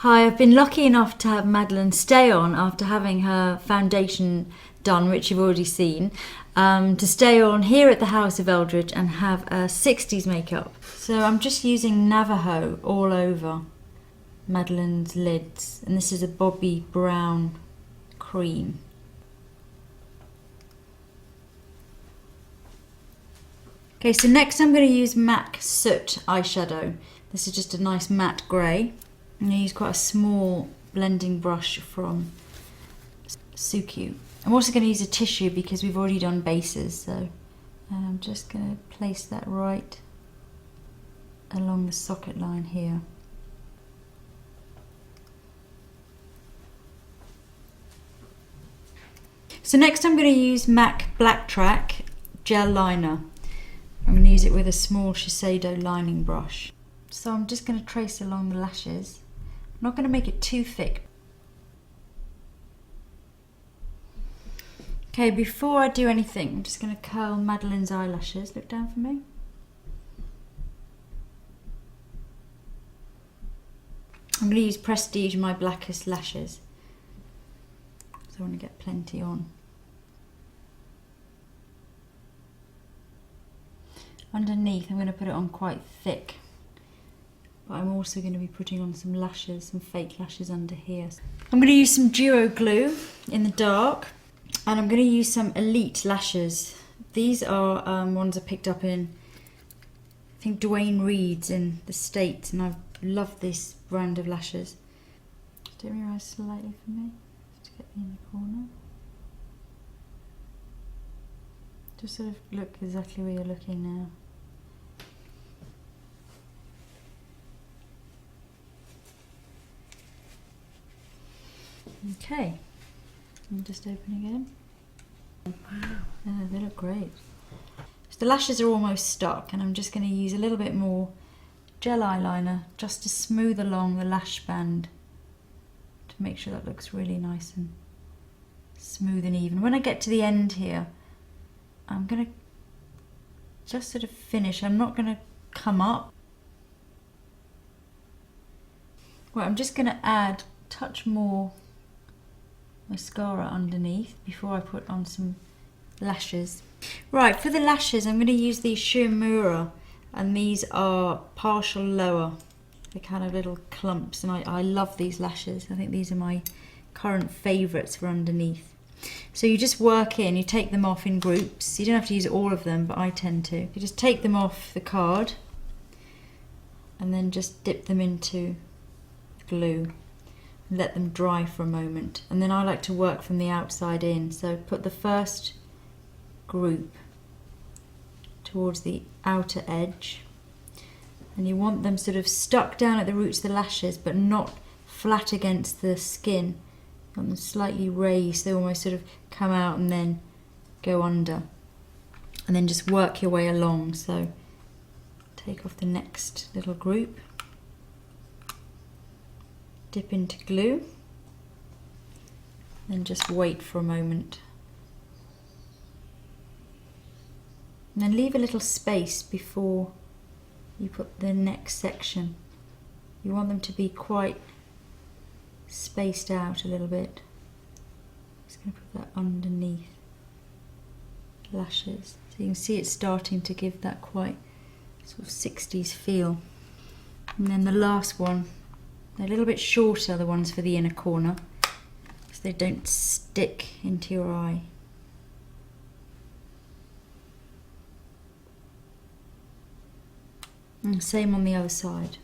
Hi, I've been lucky enough to have Madeline stay on after having her foundation done, which you've already seen, to stay on here at the house of Eldridge and have a 60s makeup. So I'm just using Navajo all over Madeline's lids, and this is a Bobbi Brown cream. Okay, so next I'm going to use MAC Soot eyeshadow. This is just a nice matte grey. I'm going to use quite a small blending brush from Suku. I'm also going to use a tissue because we've already done bases, so I'm just going to place that right along the socket line here. So next I'm going to use MAC Black Track gel liner. I'm going to use it with a small Shiseido lining brush. So I'm just going to trace along the lashes. I'm not going to make it too thick. Okay, before I do anything, I'm just going to curl Madeline's eyelashes. Look down for me. I'm going to use Prestige My Blackest Lashes, so I want to get plenty on. Underneath, I'm going to put it on quite thick. But I'm also going to be putting on some lashes, some fake lashes under here. I'm going to use some duo glue in the dark, and I'm going to use some Elite lashes. These are ones I picked up in, I think, Dwayne Reed's in the States, and I love this brand of lashes. Just dim your eyes slightly for me, just to get me in the corner. Just sort of look exactly where you're looking now. Okay, I'm just opening again. Wow, they look great. So the lashes are almost stuck, and I'm just going to use a little bit more gel eyeliner just to smooth along the lash band to make sure that looks really nice and smooth and even. When I get to the end here, I'm going to just sort of finish. I'm not going to come up. Right, I'm just going to add a touch more mascara underneath before I put on some lashes. Right, for the lashes I'm going to use these Shimura, and these are partial lower. They're kind of little clumps, and I love these lashes. I think these are my current favourites for underneath. So you just work in, you take them off in groups. You don't have to use all of them, but I tend to. You just take them off the card and then just dip them into glue. Let them dry for a moment, and then I like to work from the outside in. So put the first group towards the outer edge, and you want them sort of stuck down at the roots of the lashes but not flat against the skin. You want them slightly raised, they almost sort of come out and then go under, and then just work your way along. So take off the next little group, dip into glue, then just wait for a moment. And then leave a little space before you put the next section. You want them to be quite spaced out a little bit. Just going to put that underneath lashes. So you can see it's starting to give that quite sort of 60s feel. And then the last one, they're a little bit shorter, the ones for the inner corner, so they don't stick into your eye. And same on the other side.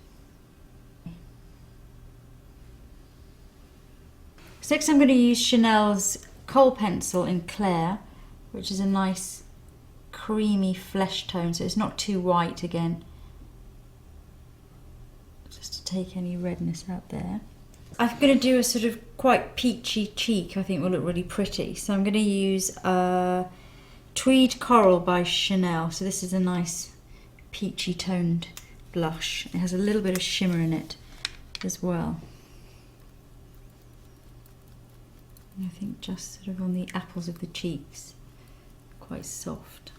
So next I'm going to use Chanel's Kohl Pencil in Clair, which is a nice creamy flesh tone, so it's not too white again. Just to take any redness out there. I'm going to do a sort of quite peachy cheek. I think will look really pretty. So I'm going to use Tweed Coral by Chanel. So this is a nice peachy toned blush. It has a little bit of shimmer in it as well. And I think just sort of on the apples of the cheeks, quite soft.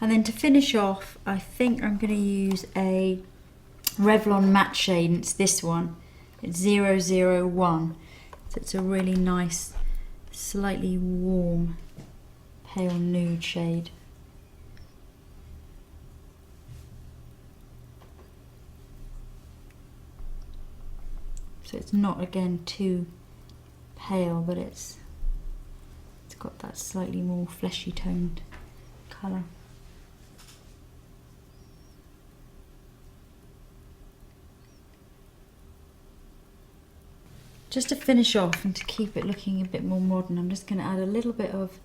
And then to finish off, I think I'm going to use a Revlon matte shade, and it's this one. It's 001. So it's a really nice, slightly warm, pale nude shade. So it's not, again, too pale, but it's got that slightly more fleshy toned colour. Just to finish off and to keep it looking a bit more modern, I'm just going to add a little bit of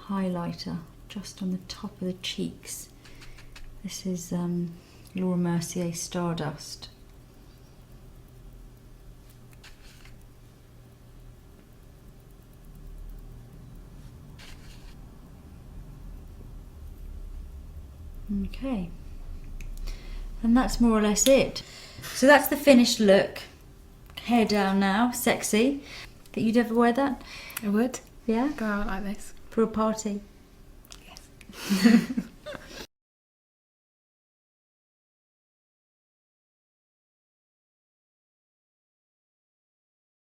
highlighter just on the top of the cheeks. This is Laura Mercier Stardust. Okay, and that's more or less it. So that's the finished look. Hair down now, sexy. Think you'd ever wear that? I would. Yeah? Go out like this. For a party? Yes.